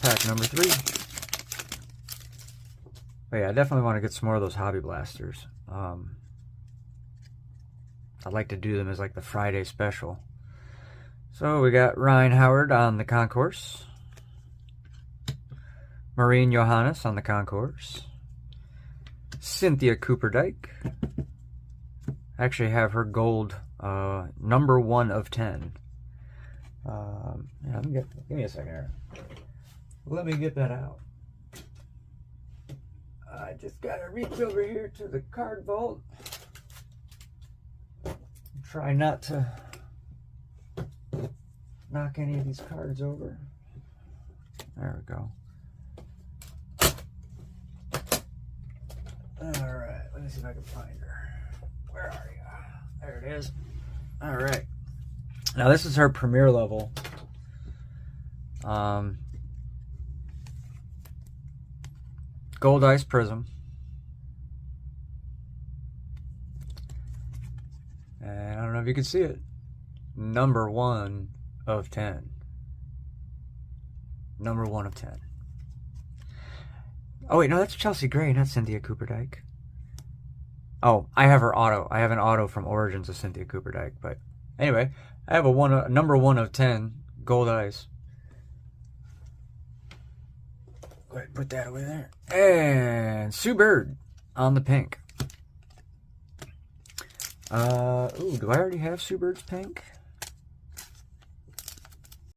pack number 3. But yeah, I definitely want to get some more of those Hobby Blasters. I'd like to do them as like the Friday special. So we got Ryan Howard on the concourse. Maureen Johannes on the concourse. Cynthia Cooper-Dyke. I actually have her gold number 1 of 10. Yeah, give me a second here. Let me get that out. I just gotta reach over here to the card vault. Try not to knock any of these cards over. There we go. Alright, let me see if I can find her. Where are you? There it is. Alright. Now this is her premier level. Gold Ice Prism. And I don't know if you can see it. Number 1 of 10. Number 1 of 10. Oh wait, no, that's Chelsea Gray, not Cynthia Cooper-Dyke. Oh, I have her auto. I have an auto from Origins of Cynthia Cooper-Dyke. But anyway, I have a number 1 of 10 Gold Ice. Go ahead and put that away there. And Sue Bird on the pink. Ooh, do I already have Sue Bird's pink?